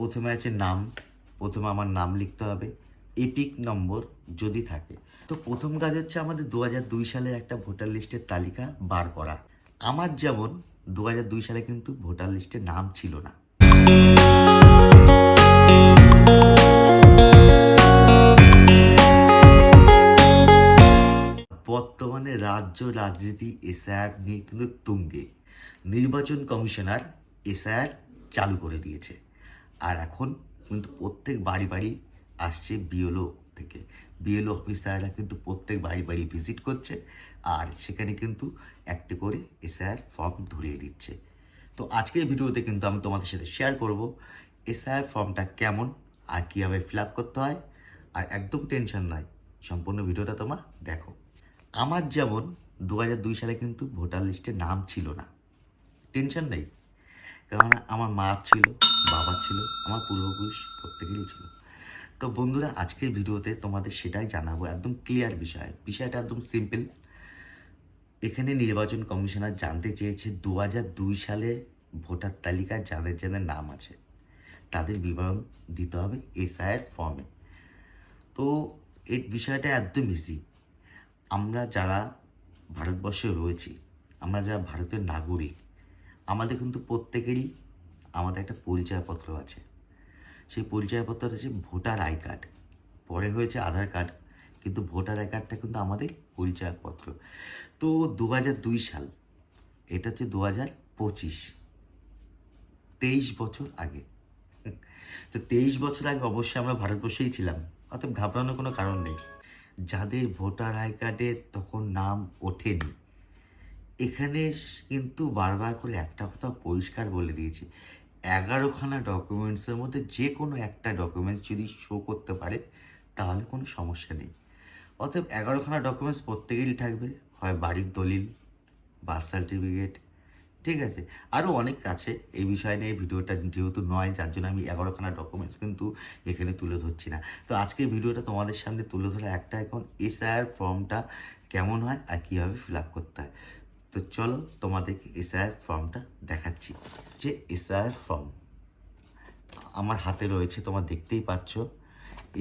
প্রথমে আছে নাম। প্রথমে আমার নাম লিখতে হবে, এপিক নম্বর যদি থাকে। তো প্রথম কাজ হচ্ছে আমাদের 2002 সালের একটা ভোটার লিস্টের তালিকা বার করা। আমার যেমন 2002 সালে কিন্তু ভোটার লিস্টে নাম ছিল না। বর্তমানে রাজ্য রাজনীতি এসআইআর নিয়ে কিন্তু তুঙ্গে। নির্বাচন কমিশনার এসআইআর চালু করে দিয়েছে। আর এখন কিন্তু প্রত্যেক বাড়ি বাড়ি আসছে বিএলও থেকে। বিএলও অফিসাররা কিন্তু প্রত্যেক বাড়ি বাড়ি ভিজিট করছে, আর সেখানে কিন্তু একটা করে এসআইআর ফর্ম ধরিয়ে দিচ্ছে। তো আজকের ভিডিওতে কিন্তু আমি তোমাদের সাথে শেয়ার করব এসআইআর ফর্মটা কেমন আর কীভাবে ফিল আপ করতে হয়। আর একদম টেনশন নয়, সম্পূর্ণ ভিডিওটা তোমার দেখো। আমার যেমন 2002 সালে কিন্তু ভোটার লিস্টে নাম ছিল না, টেনশন নেই, কারণ আমার মা ছিল, বাবা ছিল, আমার পূর্বপুরুষ প্রত্যেকেরই ছিল। তো বন্ধুরা, আজকের ভিডিওতে তোমাদের সেটাই জানাবো, একদম ক্লিয়ার বিষয়টা একদম সিম্পল। এখানে নির্বাচন কমিশনার জানতে চেয়েছে 2002 সালে ভোটার তালিকায় যাদের যাদের নাম আছে তাদের বিবরণ দিতে হবে এসআইআর ফর্মে। তো এই বিষয়টা একদম ইজি। আমরা যারা ভারতবর্ষে রয়েছি, আমরা যারা ভারতের নাগরিক, আমাদের কিন্তু প্রত্যেকেরই আমাদের একটা পরিচয়পত্র আছে। সেই পরিচয়পত্র হচ্ছে ভোটার আই কার্ড, পরে হয়েছে আধার কার্ড, কিন্তু ভোটার আই কার্ডটা কিন্তু আমাদের পরিচয়পত্র। তো 2002 সাল, এটা হচ্ছে 2025, 23 বছর আগে। তো 23 বছর আগে অবশ্যই আমরা ভারতবর্ষেই ছিলাম, অতএব ঘাবড়ানোর কোনো কারণ নেই। যাদের ভোটার আই কার্ডে তখন নাম ওঠেনি, এখানে কিন্তু বারবার করে একটা কথা পরিষ্কার বলে দিয়েছি, 11খানা ডকুমেন্টসের মধ্যে যে কোনো একটা ডকুমেন্টস যদি শো করতে পারে তাহলে কোনো সমস্যা নেই। অতএব 11খানা ডকুমেন্টস প্রত্যেকেরই থাকবে, হয় বাড়ির দলিল, বার্থ সার্টিফিকেট, ঠিক আছে, আরও অনেক আছে। এই বিষয় নিয়ে ভিডিওটা যেহেতু নয়, যার জন্য আমি 11খানা ডকুমেন্টস কিন্তু এখানে তুলে ধরছি না। তো আজকের ভিডিওটা তোমাদের সামনে তুলে ধরা একটা, এখন এসআইআর ফর্মটা কেমন হয় আর কীভাবে ফিল আপ করতে হয়। তো চলো তোমাদেরকে এসআইআর ফর্মটা দেখাচ্ছি। যে এসআইআর ফর্ম আমার হাতে রয়েছে, তোমরা দেখতেই পাচ্ছ।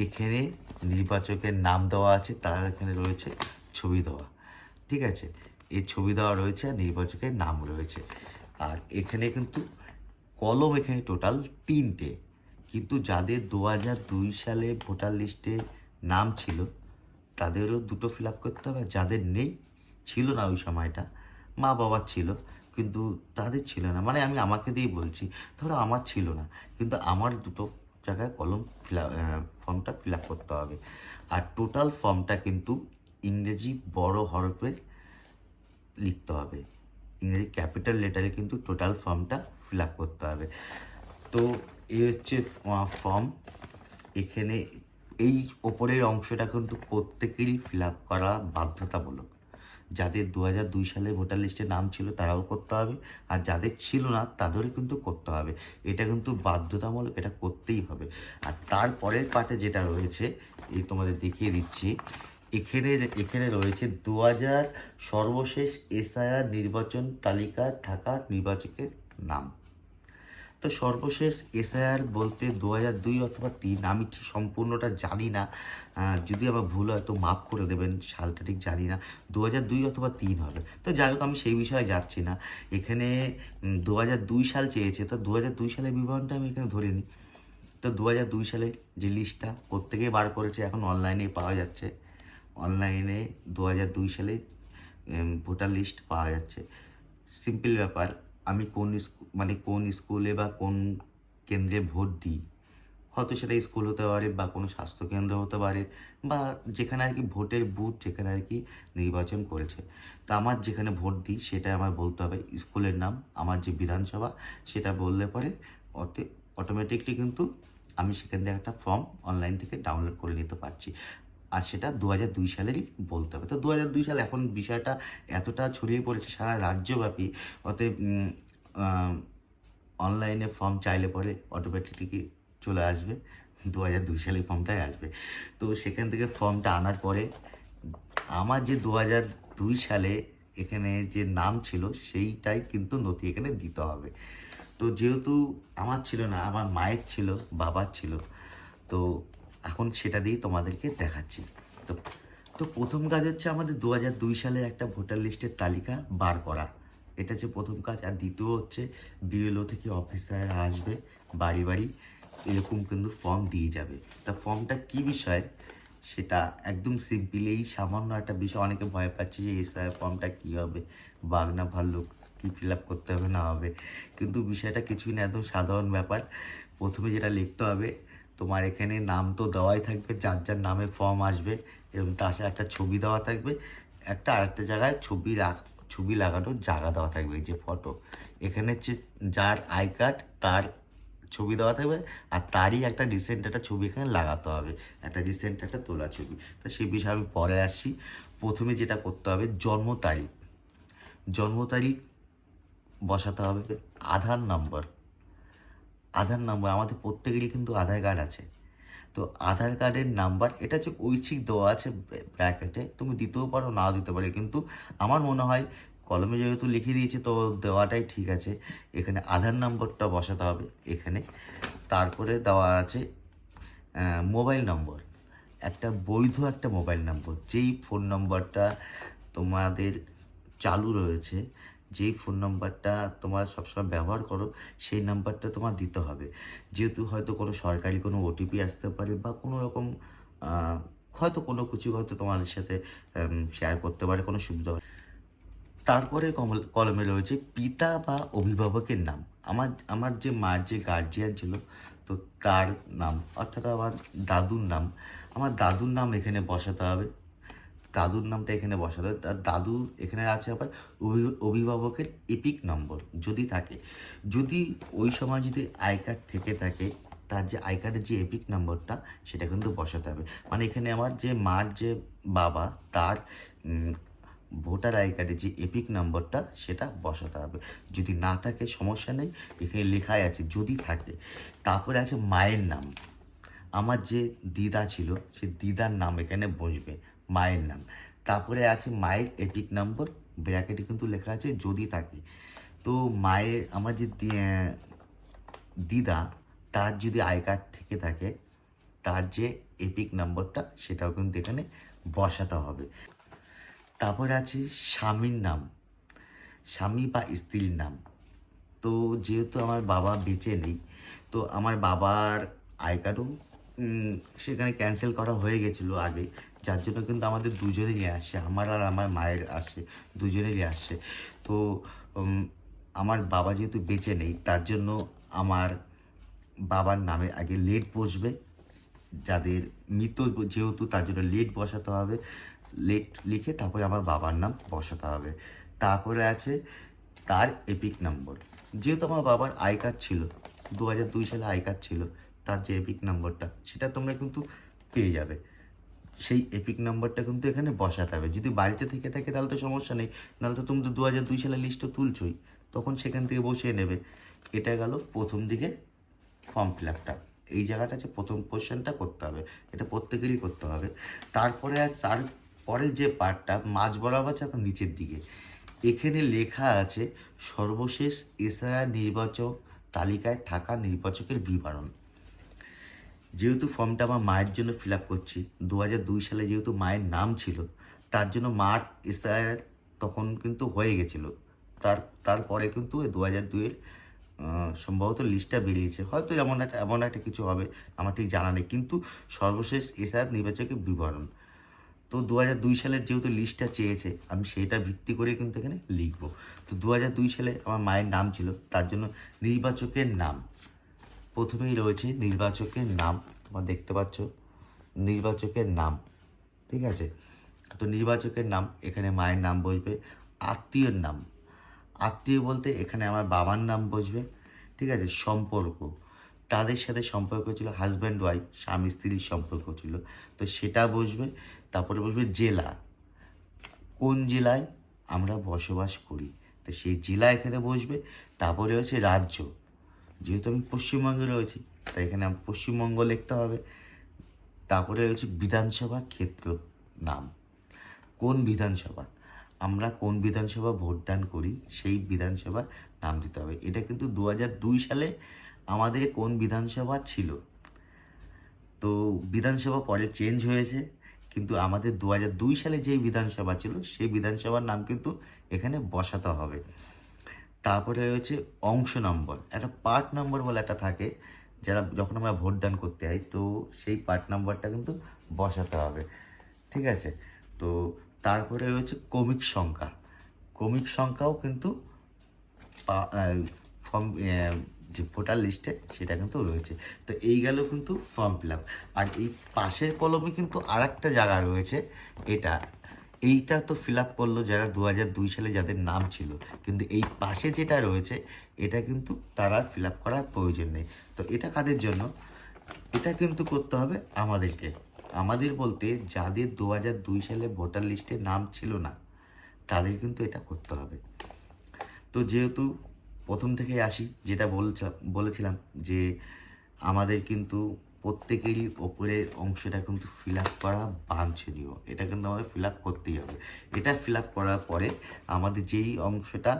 এখানে নির্বাচকের নাম দেওয়া আছে, তার এখানে রয়েছে ছবি দেওয়া, ঠিক আছে, এই ছবি দেওয়া রয়েছে আর নির্বাচকের নাম রয়েছে। আর এখানে কিন্তু কলম এখানে টোটাল 3টে, কিন্তু যাদের 2002 সালে ভোটার লিস্টে নাম ছিল তাদেরও 2টো ফিল আপ করতে হবে। যাদের নেই, ছিল না ওই সময়টা, মা বাবার ছিল কিন্তু তাদের ছিল না, মানে আমি আমাকে দিয়ে বলছি, ধরো আমার ছিল না কিন্তু আমার 2টো জায়গায় কলম ফর্মটা ফিল আপ করতে হবে। আর টোটাল ফর্মটা কিন্তু ইংরেজি বড় হরফে লিখতে হবে, ইংরেজি ক্যাপিটাল লেটারে কিন্তু টোটাল ফর্মটা ফিল আপ করতে হবে। তো এই হচ্ছে ফর্ম। এখানে এই ওপরের অংশটা কিন্তু প্রত্যেকেরই ফিল আপ করা বাধ্যতামূলক। যাদের 2002 সালে ভোটার লিস্টে নাম ছিল তারাও করতে হবে, আর যাদের ছিল না তাদেরও কিন্তু করতে হবে। এটা কিন্তু বাধ্যতামূলক, এটা করতেই হবে। আর তারপরের পার্টে যেটা রয়েছে, এই তোমাদের দেখিয়ে দিচ্ছি। এখানে রয়েছে 2000 সর্বশেষ এসআইআর নির্বাচন তালিকায় থাকা নির্বাচকের নাম। তো সর্বশেষ এসআইআর বলতে 2002 অথবা 3, আমি ঠিক সম্পূর্ণটা জানি না, যদি আমার ভুল হয় তো মাফ করে দেবেন, সালটা ঠিক জানি না, 2002 অথবা 3 হবে। তো যাই হোক, আমি সেই বিষয়ে যাচ্ছি না। এখানে 2002 সাল চেয়েছে, তো 2002 সালের বিবরণটা আমি এখানে ধরে নিই। তো 2002 সালের যে লিস্টটা প্রত্যেকেই বার করেছে, এখন অনলাইনে পাওয়া যাচ্ছে। অনলাইনে 2002 সালে ভোটার লিস্ট পাওয়া যাচ্ছে। সিম্পল ব্যাপার, আমি কোন স্কুলে বা কোন কেন্দ্রে ভোট দিই, হয়তো সেটা স্কুল হতে পারে বা কোনো স্বাস্থ্যকেন্দ্র হতে পারে, বা যেখানে আর কি ভোটের বুথ যেখানে আর কি নির্বাচন করেছে। তা আমার যেখানে ভোট দিই সেটা আমার বলতে হবে, স্কুলের নাম, আমার যে বিধানসভা সেটা বললে পরে অটোমেটিকলি কিন্তু আমি সেখান থেকে একটা ফর্ম অনলাইন থেকে ডাউনলোড করে নিতে পারছি। আর সেটা 2002 সালেরই বলতে হবে। তো 2002 সাল, এখন বিষয়টা এতটা ছড়িয়ে পড়েছে সারা রাজ্যব্যাপী, অতএব অনলাইনে ফর্ম চাইলে পরে অটোমেটিকলি চলে আসবে, 2002 সালের ফর্মটাই আসবে। তো সেখান থেকে ফর্মটা আনার পরে আমার যে 2002 সালে এখানে যে নাম ছিল সেইটাই কিন্তু নথি এখানে দিতে হবে। তো যেহেতু আমার ছিল না, আমার মায়ের ছিল, বাবার ছিল, তো এখন সেটা দিয়েই তোমাদেরকে দেখাচ্ছি। তো তো প্রথম কাজ হচ্ছে আমাদের 2002 সালে একটা ভোটার লিস্টের তালিকা বার করা, এটা হচ্ছে প্রথম কাজ। আর দ্বিতীয় হচ্ছে বিএলও থেকে অফিসার আসবে বাড়ি বাড়ি, এরকম কিন্তু ফর্ম দিয়ে যাবে। তা ফর্মটা কী বিষয় সেটা একদম সিম্পল, এই সামান্য একটা বিষয়। অনেকে ভয় পাচ্ছে যে এসআই ফর্মটা কী হবে, বাঘ না ভাল্লুক, কী ফিল আপ করতে হবে না হবে, কিন্তু বিষয়টা কিছুই না, একদম সাধারণ ব্যাপার। প্রথমে যেটা লিখতে হবে, তোমার এখানে নাম তো দেওয়াই থাকবে, যার যার নামে ফর্ম আসবে, এবং তার সাথে একটা ছবি দেওয়া থাকবে, একটা আরেকটা জায়গায় ছবি লাগানোর জায়গা দেওয়া থাকবে, এই যে ফটো। এখানে হচ্ছে যার আই কার্ড তার ছবি দেওয়া থাকবে, আর তারই একটা রিসেন্ট একটা ছবি এখানে লাগাতে হবে, একটা রিসেন্ট একটা তোলা ছবি। তো সেই বিষয়ে আমি পরে আসছি। প্রথমে যেটা করতে হবে, জন্ম তারিখ বসাতে হবে। আধার নাম্বার আমাদের প্রত্যেকেরই কিন্তু আধার কার্ড আছে, তো আধার কার্ডের নাম্বার, এটা হচ্ছে ঐচ্ছিক দেওয়া আছে ব্র্যাকেটে, তুমি দিতেও পারো নাও দিতে পারো, কিন্তু আমার মনে হয় কলমে যেহেতু লিখে দিয়েছে তো দেওয়াটাই ঠিক আছে। এখানে আধার নম্বরটা বসাতে হবে এখানে। তারপরে দেওয়া আছে মোবাইল নম্বর, একটা বৈধ একটা মোবাইল নম্বর, যেই ফোন নম্বরটা তোমাদের চালু রয়েছে, যেই ফোন নাম্বারটা তোমরা সবসময় ব্যবহার করো, সেই নাম্বারটা তোমার দিতে হবে। যেহেতু হয়তো কোনো সরকারি কোনো ওটিপি আসতে পারে, বা কোনো রকম হয়তো কোনো কিছু হয়তো তোমাদের সাথে শেয়ার করতে পারে, কোনো সুবিধা হয়। তারপরে কলমে রয়েছে পিতা বা অভিভাবকের নাম। আমার যে মার যে গার্জিয়ান ছিল, তো তার নাম, অর্থাৎ আমার দাদুর নাম। আমার দাদুর নাম এখানে বসাতে হবে, দাদুর নামটা এখানে বসাতে হবে। তার দাদু এখানে আছে আবার অভিভাবকের এপিক নম্বর যদি থাকে, যদি ওই সময় যদি আই কার্ড থেকে থাকে, তার যে আই কার্ডের যে এপিক নম্বরটা সেটা কিন্তু বসাতে হবে। মানে এখানে আমার যে মার যে বাবা, তার ভোটার আই কার্ডের যে এপিক নম্বরটা সেটা বসাতে হবে। যদি না থাকে সমস্যা নেই, এখানে লেখাই আছে যদি থাকে। তারপরে আছে মায়ের নাম, আমার যে দিদা ছিল সে দিদার নাম এখানে বসবে, মায়ের নাম। তারপরে আছে মায়ের এপিক নম্বর, ব্র্যাকেটে কিন্তু লেখা আছে যদি থাকে। তো মায়ের, আমার যে দিদা, তার যদি আই কার্ড থেকে থাকে, তার যে এপিক নম্বরটা সেটাও কিন্তু এখানে বসাতে হবে। তারপরে আছে স্বামীর নাম, স্বামী বা স্ত্রীর নাম। তো যেহেতু আমার বাবা বেঁচে নেই, তো আমার বাবার আই কার্ডও সেখানে ক্যান্সেল করা হয়ে গেছিলো আগে, যার জন্য কিন্তু আমাদের দুজনেরই আসছে, আমার আর আমার মায়ের আসছে, দুজনেরই আসছে। তো আমার বাবা যেহেতু বেঁচে নেই, তার জন্য আমার বাবার নামে আগে লেট বসবে, যাদের মৃত যেহেতু তার জন্য লেট বসাতে হবে, লেট লিখে তারপরে আমার বাবার নাম বসাতে হবে। তারপরে আছে তার এপিক নম্বর, যেহেতু আমার বাবার আই কার্ড ছিল, 2002 সালে আই কার্ড ছিল, তার যে এপিক নম্বরটা সেটা তোমরা কিন্তু পেয়ে যাবে, সেই এপিক নম্বরটা কিন্তু এখানে বসাতে হবে। যদি বাড়িতে থেকে থাকে তাহলে তো সমস্যা নেই, নাহলে তো তুমি তো 2002 সালের লিস্টও তুলছোই, তখন সেখান থেকে বসিয়ে নেবে। এটা গেল প্রথম দিকে ফর্ম ফিল আপটা, এই জায়গাটা হচ্ছে প্রথম পোর্শনটা করতে হবে, এটা প্রত্যেকেরই করতে হবে। তারপরে তারপরের যে পার্টটা মাঝ বরাবর আছে তার নিচের দিকে, এখানে লেখা আছে সর্বশেষ এসআইআর নির্বাচক তালিকায় থাকা নির্বাচকের বিবরণ। যেহেতু ফর্মটা আমার মায়ের জন্য ফিল আপ করছি, 2002 সালে যেহেতু মায়ের নাম ছিল, তার জন্য মার এসআইআর তখন কিন্তু হয়ে গেছিলো। তারপরে কিন্তু ওই 2002-এর সম্ভবত লিস্টটা বেরিয়েছে, হয়তো এমন একটা কিছু হবে, আমার ঠিক জানা নেই, কিন্তু সর্বশেষ এসআইআর নির্বাচকের বিবরণ। তো 2002 সালের যেহেতু লিস্টটা চেয়েছে, আমি সেটা ভিত্তি করে কিন্তু এখানে লিখবো। তো 2002 সালে আমার মায়ের নাম ছিল, তার জন্য নির্বাচকের নাম প্রথমেই রয়েছে, নির্বাচকের নাম তোমরা দেখতে পাচ্ছ, নির্বাচকের নাম, ঠিক আছে। তো নির্বাচকের নাম, এখানে মায়ের নাম বসবে। আত্মীয়ের নাম, আত্মীয় বলতে এখানে আমার বাবার নাম বসবে, ঠিক আছে। সম্পর্ক, তাদের সাথে সম্পর্ক ছিল হাজব্যান্ড ওয়াইফ, স্বামী স্ত্রীর সম্পর্ক ছিল, তো সেটা বসবে। তারপরে বসবে জেলা, কোন জেলায় আমরা বসবাস করি, তো সেই জেলা এখানে বসবে। তারপরে হচ্ছে রাজ্য, যেহেতু আমি পশ্চিমবঙ্গে রয়েছি তাই এখানে আমার পশ্চিমবঙ্গ লিখতে হবে। তারপরে রয়েছে বিধানসভা ক্ষেত্র নাম, কোন বিধানসভা, আমরা কোন বিধানসভা ভোটদান করি সেই বিধানসভার নাম দিতে হবে। এটা কিন্তু 2002 সালে আমাদের কোন বিধানসভা ছিল, তো বিধানসভা পরে চেঞ্জ হয়েছে, কিন্তু আমাদের 2002 সালে যেই বিধানসভা ছিল সেই বিধানসভার নাম কিন্তু এখানে বসাতে হবে। তারপরে রয়েছে অংশ নম্বর, একটা পার্ট নম্বর বলে একটা থাকে, যারা যখন আমরা ভোট দান করতে যাই তো সেই পার্ট নাম্বারটা কিন্তু বসাতে হবে, ঠিক আছে। তো তারপরে রয়েছে ক্রমিক সংখ্যা, ক্রমিক সংখ্যাও কিন্তু ফর্ম যে ভোটার লিস্টে সেটা কিন্তু রয়েছে। তো এই গেল কিন্তু ফর্ম ফিল আপ। আর এই পাশের কলমে কিন্তু আর একটা জায়গা রয়েছে, এইটা তো ফিল আপ করলো যারা 2002 সালে যাদের নাম ছিল, কিন্তু এই পাশে যেটা রয়েছে এটা কিন্তু তারা ফিল আপ করার প্রয়োজন নেই। তো এটা কাদের জন্য? এটা কিন্তু করতে হবে আমাদেরকে, আমাদের বলতে যাদের 2002 সালে ভোটার লিস্টে নাম ছিল না তাদের কিন্তু এটা করতে হবে। তো যেহেতু প্রথম থেকেই আসি, যেটা বলেছিলাম যে আমাদের কিন্তু প্রত্যেকেরই ওপরের অংশটা কিন্তু ফিল আপ করা বাঞ্ছনীয়, এটা কিন্তু আমাদের ফিল আপ করতেই হবে। এটা ফিল আপ করার পরে আমাদের যেই অংশটা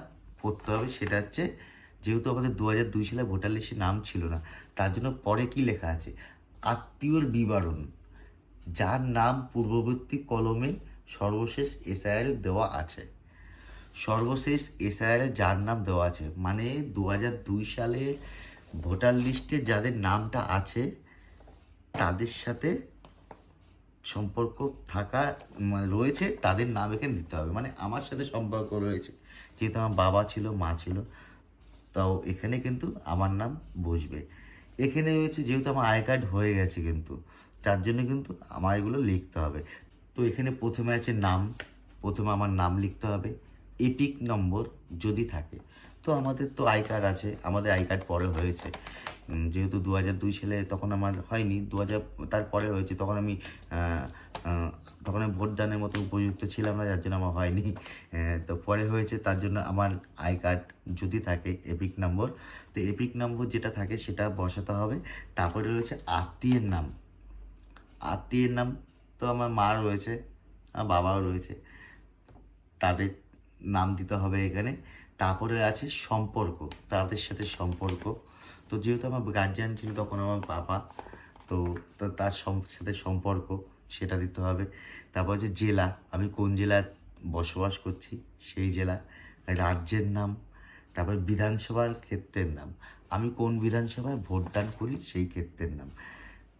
করতে হবে সেটা হচ্ছে, যেহেতু আমাদের 2002 সালে ভোটার লিস্টে নাম ছিল না, তার জন্য পরে কি লেখা আছে, আত্মীয়র বিবরণ, যার নাম পূর্ববর্তী কলমে সর্বশেষ এসআইআর দেওয়া আছে। সর্বশেষ এসআইআর যার নাম দেওয়া আছে মানে 2002 সালে ভোটার লিস্টে যাদের নামটা আছে তাদের সাথে সম্পর্ক থাকা রয়েছে, তাদের নাম এখানে দিতে হবে। মানে আমার সাথে সম্পর্ক রয়েছে, যেহেতু আমার বাবা ছিল, মা ছিল, তাও এখানে কিন্তু আমার নাম বসবে। এখানে রয়েছে যেহেতু আমার আই কার্ড হয়ে গেছে কিন্তু, তার জন্য কিন্তু আমার এগুলো লিখতে হবে। তো এখানে প্রথমে আছে নাম, প্রথমে আমার নাম লিখতে হবে, এপিক নম্বর যদি থাকে। তো আমাদের তো আই কার্ড আছে, আমাদের আই কার্ড পরে হয়েছে, যেহেতু 2002 সালে তখন আমার হয়নি, 2000 তারপরে হয়েছে, তখন আমি ভোট দানের মতো উপযুক্ত ছিলাম না, যার জন্য আমার হয়নি। তো পরে হয়েছে, তার জন্য আমার আই কার্ড যদি থাকে এপিক নম্বর, তো এপিক নম্বর যেটা থাকে সেটা বসাতে হবে। তারপরে রয়েছে আত্মীয়ের নাম, আত্মীয়ের নাম তো আমার মা রয়েছে, আমার বাবাও রয়েছে, তাদের নাম দিতে হবে এখানে। তারপরে আছে সম্পর্ক, তাদের সাথে সম্পর্ক, তো যেহেতু আমার গার্জিয়ান ছিল তখন আমার বাবা, তো তার সাথে সম্পর্ক সেটা দিতে হবে। তারপর হচ্ছে জেলা, আমি কোন জেলায় বসবাস করছি সেই জেলা, রাজ্যের নাম, তারপর বিধানসভার ক্ষেত্রের নাম, আমি কোন বিধানসভায় ভোটদান করি সেই ক্ষেত্রের নাম,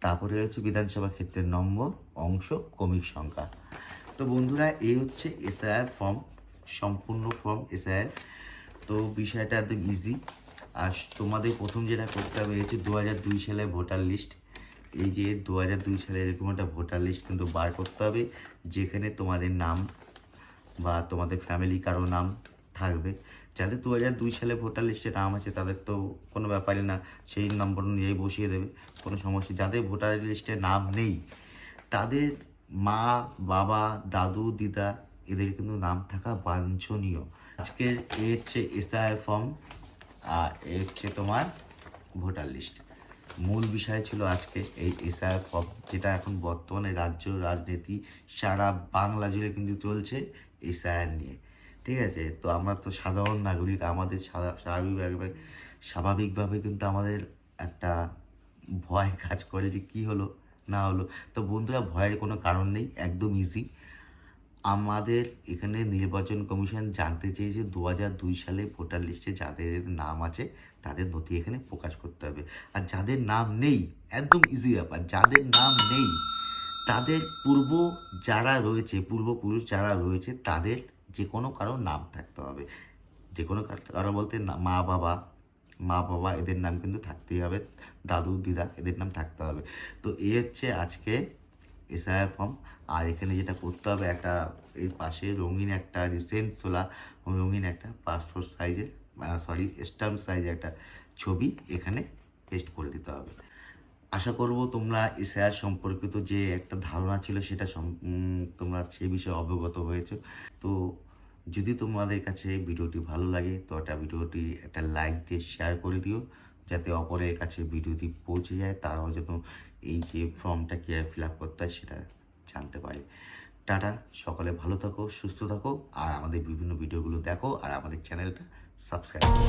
তারপরে হচ্ছে বিধানসভা ক্ষেত্রের নম্বর, অংশ, ক্রমিক সংখ্যা। তো বন্ধুরা এই হচ্ছে এসআইআর ফর্ম, সম্পূর্ণ ফর্ম এসআইআর। তো বিষয়টা একদম ইজি। আর তোমাদের প্রথম যেটা করতে হবে হচ্ছে 2002 সালে ভোটার লিস্ট, এই যে 2002 সালে এরকম একটা ভোটার লিস্ট কিন্তু বার করতে হবে, যেখানে তোমাদের নাম বা তোমাদের ফ্যামিলি কারো নাম থাকবে। যাদের 2002 সালে ভোটার লিস্টে নাম আছে তাদের তো কোনো ব্যাপারই না, সেই নম্বর অনুযায়ী বসিয়ে দেবে, কোনো সমস্যা। যাদের ভোটার লিস্টে নাম নেই তাদের মা, বাবা, দাদু, দিদা এদের কিন্তু নাম থাকা বাঞ্ছনীয়। আজকের এ হচ্ছে এসআইআর ফর্ম, আর এ হচ্ছে তোমার ভোটার লিস্ট। মূল বিষয় ছিল আজকে এই এসআইআর ফর্ম, যেটা এখন বর্তমানে রাজ্য রাজনীতি সারা বাংলা জুড়ে কিন্তু চলছে এসআইআর নিয়ে, ঠিক আছে। তো আমরা তো সাধারণ নাগরিক, আমাদের স্বাভাবিকভাবে কিন্তু আমাদের একটা ভয় কাজ করে যে কী হলো না হলো। তো বন্ধুরা ভয়ের কোনো কারণ নেই, একদম ইজি। আমাদের এখানে নির্বাচন কমিশন জানতে চেয়েছে 2002 সালে ভোটার লিস্টে যাদের নাম আছে তাদের নথি এখানে প্রকাশ করতে হবে। আর যাদের নাম নেই, একদম ইজি ব্যাপার, যাদের নাম নেই তাদের পূর্বপুরুষ যারা রয়েছে তাদের যে কোনো কারো নাম থাকতে হবে। যে কোনো কারো বলতে মা বাবা এদের নাম কিন্তু থাকতেই হবে, দাদু দিদা এদের নাম থাকতে হবে। তো এই হচ্ছে আজকে এসআইআর ফর্ম। আর এখানে যেটা করতে হবে, একটা এর পাশে রঙিন একটা রিসেন্ট তোলা রঙিন একটা পাসপোর্ট সাইজের স্ট্যাম্প সাইজের একটা ছবি এখানে পেস্ট করে দিতে হবে। আশা করব তোমরা এসআইআর সম্পর্কিত যে একটা ধারণা ছিল সেটা তোমরা সেই বিষয়ে অবগত হয়েছো। তো যদি তোমাদের কাছে ভিডিওটি ভালো লাগে তো ভিডিওটি একটা লাইক দিয়ে শেয়ার করে দিও, যাতে অপরের কাছে ভিডিওটি পৌঁছে যায়, তারাও যেন এই যে ফর্মটা কীভাবে ফিল আপ করতে হয় সেটা জানতে পারে। টাটা, সকলে ভালো থাকো, সুস্থ থাকো, আর আমাদের বিভিন্ন ভিডিওগুলো দেখো, আর আমাদের চ্যানেলটা সাবস্ক্রাইব করুন।